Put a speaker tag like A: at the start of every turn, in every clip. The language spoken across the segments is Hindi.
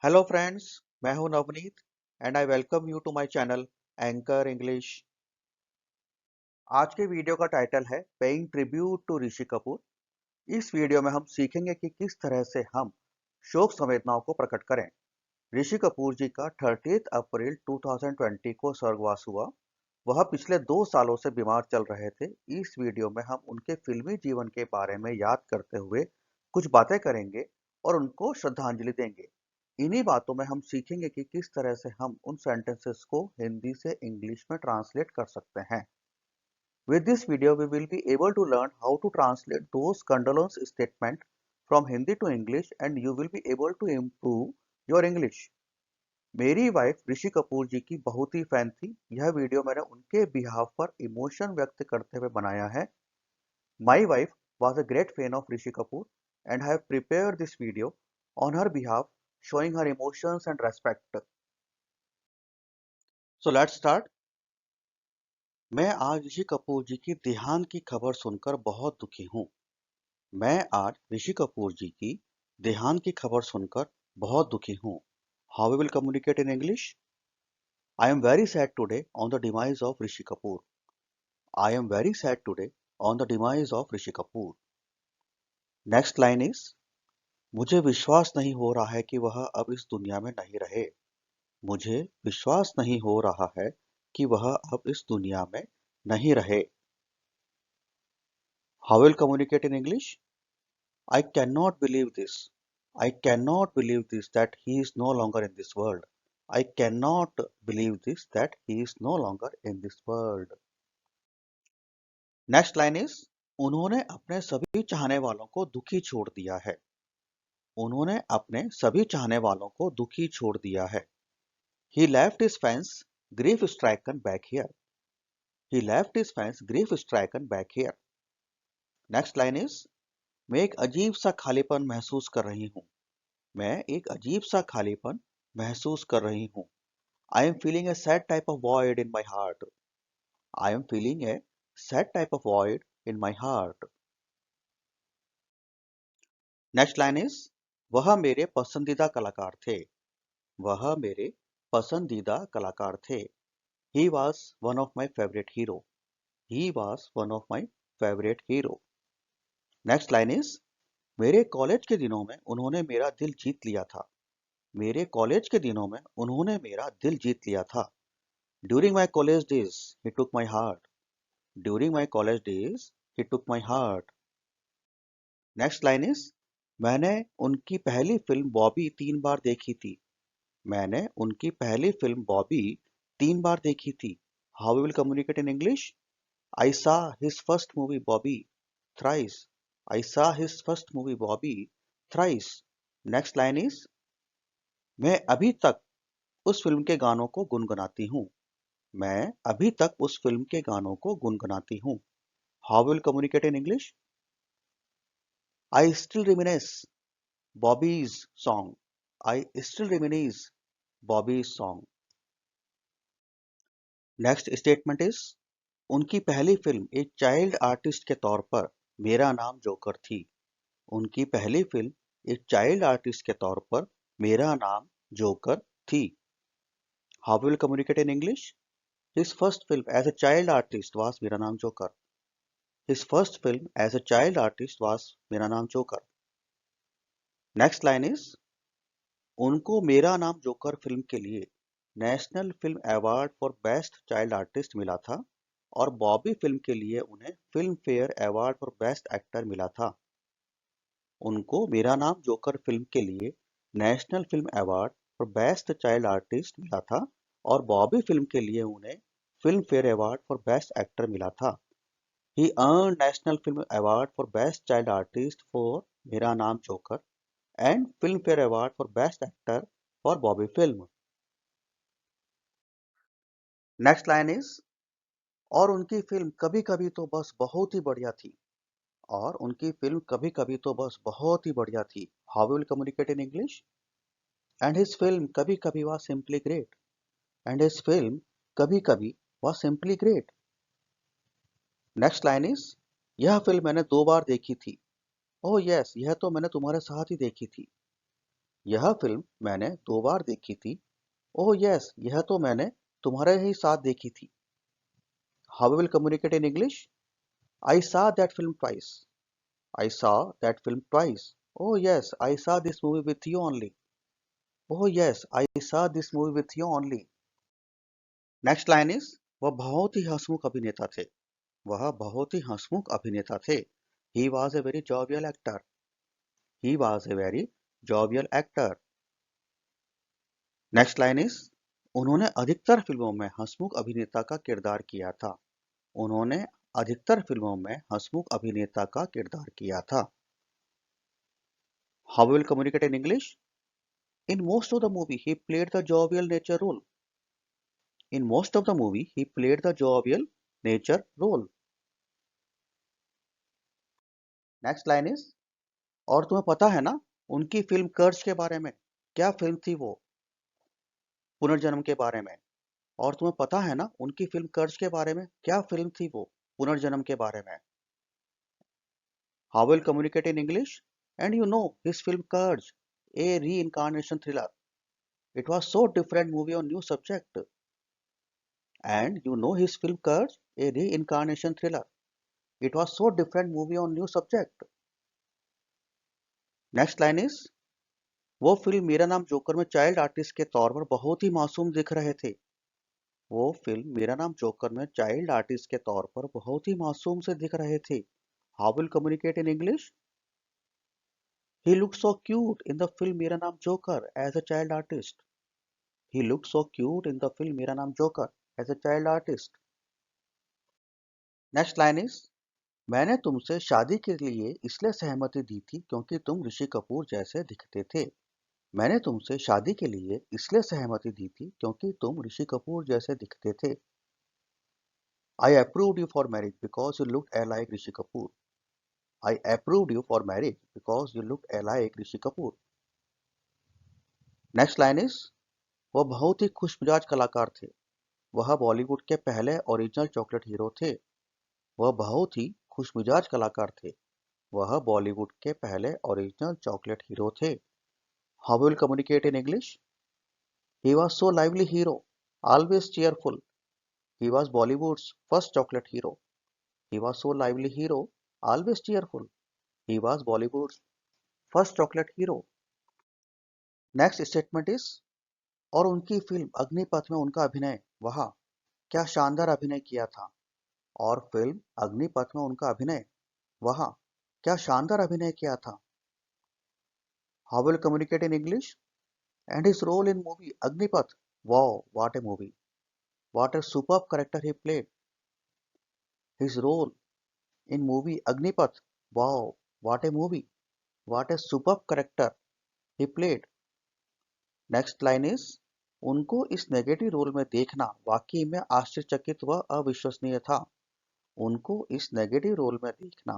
A: हेलो फ्रेंड्स, मैं हूं Navneet and I welcome you to my channel anchor English. आज के वीडियो का टाइटल है paying tribute to Rishi Kapoor. इस वीडियो में हम सीखेंगे कि किस तरह से हम शोक संवेदनाओं को प्रकट करें। ऋषि कपूर जी का 30 अप्रैल 2020 को स्वर्गवास हुआ। वह पिछले 2 सालों से बीमार चल रहे थे। इस वीडियो में हम उनके फिल्मी जीवन के बारे में याद करते हुए कुछ बातें करेंगे और उनको श्रद्धांजलि देंगे। इन्हीं बातों में हम सीखेंगे कि किस तरह से हम उन सेंटेंसेस को हिंदी से इंग्लिश में ट्रांसलेट कर सकते हैं। With this video, we will be able to learn how to translate those condolence statements from Hindi to English and you will be able to improve your English. मेरी वाइफ ऋषि कपूर जी की बहुत ही फैन थी। यह वीडियो मैंने उनके बिहाफ पर इमोशन व्यक्त करते हुए बनाया है। My wife was a great fan of Rishi Kapoor and have prepared this video on her behalf showing her emotions and respect. So let's start. मैं आज ऋषि कपूर जी की देहांत की खबर सुनकर बहुत दुखी हूँ। मैं आज ऋषि कपूर जी की देहांत की खबर सुनकर बहुत दुखी हूँ। How we will communicate in English? I am very sad today on the demise of Rishi Kapoor. I am very sad today on the demise of Rishi Kapoor. Next line is मुझे विश्वास नहीं हो रहा है कि वह अब इस दुनिया में नहीं रहे। मुझे विश्वास नहीं हो रहा है कि वह अब इस दुनिया में नहीं रहे। How will communicate in English? I cannot believe this. I cannot believe this that he is no longer in this world. I cannot believe this that he is no longer in this world. Next line is उन्होंने अपने सभी चाहने वालों को दुखी छोड़ दिया है। उन्होंने अपने सभी चाहने वालों को दुखी छोड़ दिया है। He left his fans grief stricken back here. He left his fans grief stricken back here. Next line is मैं एक अजीब सा खालीपन महसूस कर रही हूँ। मैं एक अजीब सा खालीपन महसूस कर रही हूँ। I am feeling a sad type of void in my heart. I am feeling a sad type of void in my heart. Next line is वह मेरे पसंदीदा कलाकार थे। वह मेरे पसंदीदा कलाकार थे। He was one of my favorite hero. He was one of my favorite hero. Next line is मेरे कॉलेज के दिनों में उन्होंने मेरा दिल जीत लिया था। मेरे कॉलेज के दिनों में उन्होंने मेरा दिल जीत लिया था। During my college days, he took my heart. During my college days, he took my heart. Next line is मैंने उनकी पहली फिल्म बॉबी 3 बार देखी थी। मैंने उनकी पहली फिल्म बॉबी 3 बार देखी थी। How we will communicate in English? I saw his first movie Bobby thrice. I saw his first movie Bobby thrice. Next line is मैं अभी तक उस फिल्म के गानों को गुनगुनाती हूँ। मैं अभी तक उस फिल्म के गानों को गुनगुनाती हूँ। How will communicate in English? I still reminisce Bobby's song. I still reminisce Bobby's song. Next statement is उनकी पहली फिल्म एक चाइल्ड आर्टिस्ट के तौर पर मेरा नाम जोकर थी। उनकी पहली फिल्म एक चाइल्ड आर्टिस्ट के तौर पर मेरा नाम जोकर थी। How will communicate in English? His first film as a child artist was मेरा Naam joker. His first film as a child artist was मेरा Naam joker. Next line is उनको मेरा नाम जोकर फिल्म के लिए national film award for best child artist मिला था और बॉबी फिल्म के लिए उन्हें film fair award for best actor मिला था। उनको मेरा नाम जोकर फिल्म के लिए national film award for best child artist मिला था और बॉबी फिल्म के लिए उन्हें film fair award for best actor मिला था। He earned National Film Award for Best Child Artist for मेरा Naam joker and Filmfare Award for Best Actor for Bobby film. Next line is और उनकी फिल्म कभी कभी तो बस बहुत ही बढ़िया थी। और उनकी फिल्म कभी कभी तो बस बहुत ही बढ़िया थी। How will communicate in English? And his film कभी कभी was simply great. And his film कभी कभी was simply great. Next line is यह फिल्म मैंने 2 बार देखी थी। ओह यस, यह तो मैंने तुम्हारे साथ ही देखी थी। यह फिल्म मैंने 2 बार देखी थी। ओह यस, यह तो मैंने तुम्हारे ही साथ देखी थी। How will communicate in English? I saw that film twice. I saw that film twice. Oh yes, I saw this movie with you only. Oh yes, I saw this movie with you only. Next line is वह बहुत ही हंसमुख अभिनेता थे। वह बहुत ही हंसमुख अभिनेता थे। He was a very jovial actor. He was a very jovial actor. Next line is उन्होंने अधिकतर फिल्मों में हंसमुख अभिनेता का किरदार किया था। उन्होंने अधिकतर फिल्मों में हंसमुख अभिनेता का किरदार किया था। How will communicate in English? In most of the movie, he played the jovial nature role. In most of the movie, he played the jovial nature role. Next line is और तुम्हें पता है ना उनकी फिल्म कर्ज के बारे में? क्या फिल्म थी वो? पुनर्जन्म के बारे में। और तुम्हें पता है ना उनकी फिल्म कर्ज के बारे में? क्या फिल्म थी वो? पुनर्जन्म के बारे में। How will communicate in English? And you know his film Curse, a reincarnation thriller. It was so different movie on new subject. And you know his film Curse, a reincarnation thriller. It was so different movie on new subject. Next line is वो फिल्म मेरा नाम जोकर में चाइल्ड आर्टिस्ट के तौर पर बहुत ही मासूम दिख रहे थे। वो फिल्म मेरा नाम जोकर में चाइल्ड आर्टिस्ट के तौर पर बहुत ही मासूम से दिख रहे थे। How will communicate in English? He looked so cute in the film Mera Naam Joker as a child artist. He looked so cute in the film Mera Naam Joker as a child artist. Next line is मैंने तुमसे शादी के लिए इसलिए सहमति दी थी क्योंकि तुम ऋषि कपूर जैसे दिखते थे। मैंने तुमसे शादी के लिए इसलिए सहमति दी थी क्योंकि तुम ऋषि कपूर जैसे दिखते थे। आई approved you for marriage because you look A like Rishi Kapoor. I approved you for marriage because you look A like Rishi Kapoor. Next line is वह बहुत ही खुश मिजाज कलाकार थे। वह बॉलीवुड के पहले ओरिजिनल चॉकलेट हीरो थे। वह बहुत ही खुश मिजाज कलाकार थे। वह बॉलीवुड के पहले ओरिजिनल चॉकलेट हीरो थे। How will communicate in English? He was so lively hero, always cheerful. He was Bollywood's first chocolate hero. He was so lively hero, always cheerful. He was Bollywood's first chocolate hero. Next statement is और उनकी फिल्म अग्निपथ में उनका अभिनय, वाह क्या शानदार अभिनय किया था। और फिल्म अग्निपथ में उनका अभिनय, वाह क्या शानदार अभिनय किया था। How will communicate in English? And his role in movie Agnipath, wow what a movie. What a superb character he played. His role in movie Agnipath, wow what a movie. What a superb character he played. Next line is उनको इस नेगेटिव रोल में देखना वाकई में आश्चर्यचकित व अविश्वसनीय था। उनको इस नेगेटिव रोल में देखना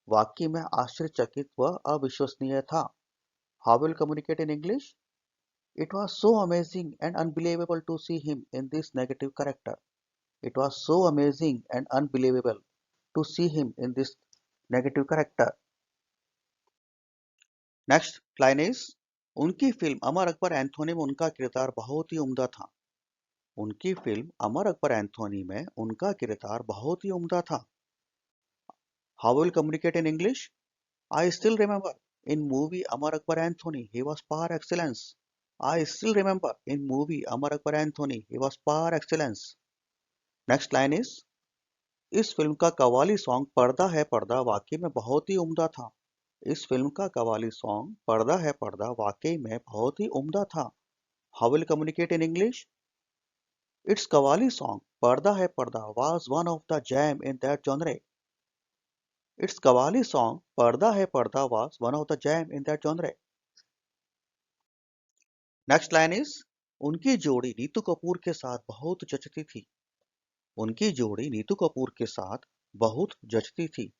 A: वाकई में आश्चर्यचकित व अविश्वसनीय था। How will communicate in English? It was so amazing and unbelievable to see him in this negative character. It was so amazing and unbelievable to see him in this negative character. Next line is उनकी फिल्म अमर अकबर एंथोनी में उनका किरदार बहुत ही उम्दा था। उनकी फिल्म अमर अकबर एंथोनी में उनका किरदार बहुत ही उम्दा था। How will communicate in English? I still remember in movie Amar Akbar Anthony he was par excellence. I still remember in movie Amar Akbar Anthony he was par excellence. Next line is इस फिल्म का कव्वाली सॉन्ग पर्दा है पर्दा वाकई में बहुत ही उम्दा था। इस फिल्म का कव्वाली सॉन्ग पर्दा है पर्दा वाकई में बहुत ही उम्दा था। How will communicate in English? It's qawwali song पर्दा है पर्दा was one of the jam in that genre. Its qawwali song पर्दा है पर्दा was one of the jam in that genre. Next line is उनकी जोड़ी नीतू कपूर के साथ बहुत जचती थी। उनकी जोड़ी नीतू कपूर के साथ बहुत जचती थी।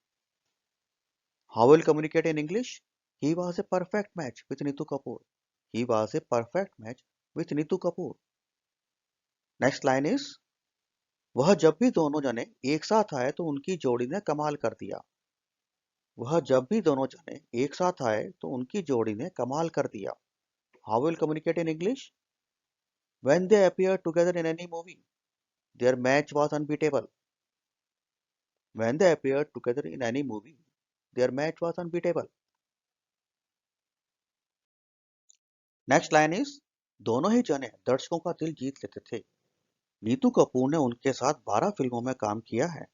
A: How will communicate in English? He was a perfect match with Neetu Kapoor. He was a perfect match with Neetu Kapoor. Next line is वह जब भी दोनों जने एक साथ आए तो उनकी जोड़ी ने कमाल कर दिया। वह जब भी दोनों जने एक साथ आए तो उनकी जोड़ी ने कमाल कर दिया। How will communicate in English? When they appeared together in any movie, their match was unbeatable. When they appeared together in any movie, their match was unbeatable. Next line is दोनों ही जने दर्शकों का दिल जीत लेते थे। नीतू कपूर ने उनके साथ 12 फिल्मों में काम किया है।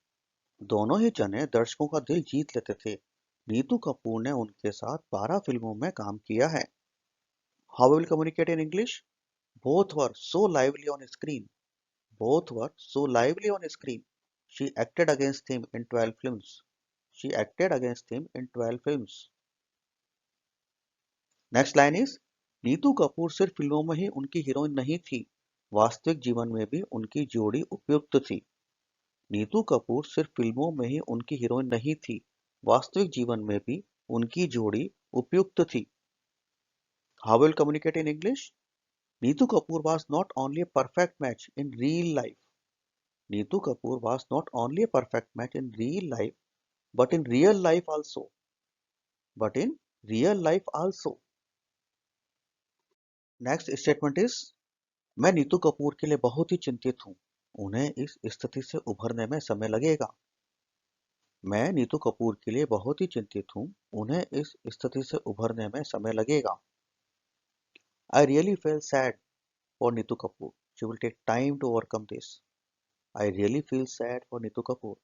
A: दोनों ही जने दर्शकों का दिल जीत लेते थे। नीतू कपूर ने उनके साथ 12 फिल्मों में काम किया है। How will communicate in English? Both were so lively on screen. Both were so lively on screen. She acted against him in 12 films. She acted against him in 12 films. Next line is Neetu Kapoor सिर्फ फिल्मों में ही उनकी हीरोइन नहीं थी, वास्तविक जीवन में भी उनकी जोड़ी उपयुक्त थी। नीतू कपूर सिर्फ फिल्मों में ही उनकी हीरोइन नहीं थी, वास्तविक जीवन में भी उनकी जोड़ी उपयुक्त थी। How will communicate in English? Neetu Kapoor was not only a perfect match in real life. Neetu Kapoor was not only a perfect match in real life, but in real life also. But in real life also. Next statement is मैं नीतू कपूर के लिए बहुत ही चिंतित हूँ। उन्हें इस स्थिति से उभरने में समय लगेगा। मैं नीतू कपूर के लिए बहुत ही चिंतित हूँ। उन्हें इस स्थिति से उभरने में समय लगेगा। I really feel sad for Neetu Kapoor. She will take time to overcome this. I really feel sad for Neetu Kapoor.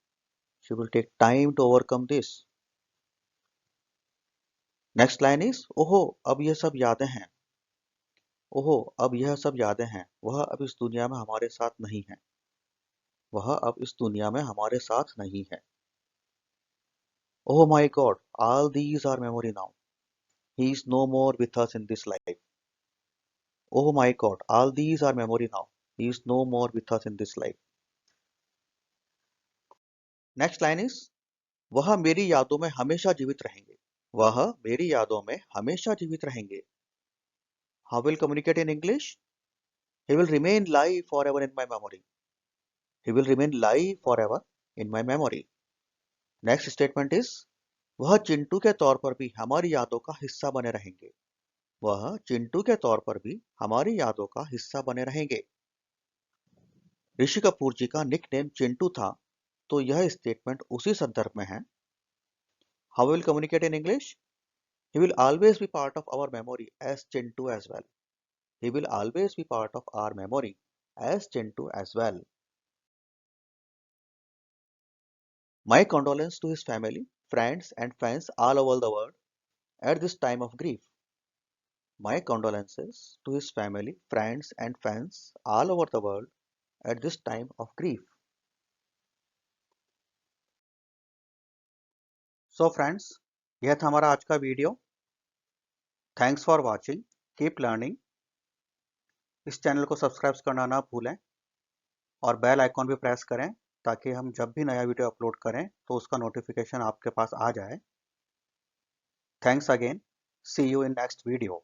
A: She will take time to overcome this. Next line is ओहो अब ये सब यादें हैं। ओहो अब यह सब यादें हैं। वह अब इस दुनिया में हमारे साथ नहीं है। वह अब इस दुनिया में हमारे साथ नहीं है। Oh my God, all these are memory now. He is no more with us in this life. Oh my God, all these are memory now. He is no more with us in this life. Next line is वह मेरी यादों में हमेशा जीवित रहेंगे। वह मेरी यादों में हमेशा जीवित रहेंगे। How will communicate in English? He will remain live forever in my memory. He will remain live forever in my memory. Next statement is वह चिंटू के तौर पर भी हमारी यादों का हिस्सा बने रहेंगे। वह चिंटू के तौर पर भी हमारी यादों का हिस्सा बने रहेंगे। ऋषि कपूर जी का निकनेम चिंटू था, तो यह स्टेटमेंट उसी संदर्भ में है। How will communicate in English? He will always be part of our memory as Chintu as well. He will always be part of our memory as Chintu as well. My condolence to his family, friends and fans all over the world at this time of grief. My condolences to his family, friends and fans all over the world at this time of grief. So friends, यह था हमारा आज का video. Thanks for watching. Keep learning. इस चैनल को सब्सक्राइब करना ना भूलें और बेल आइकॉन भी प्रेस करें ताकि हम जब भी नया वीडियो अपलोड करें तो उसका नोटिफिकेशन आपके पास आ जाए। Thanks again. See you in next video.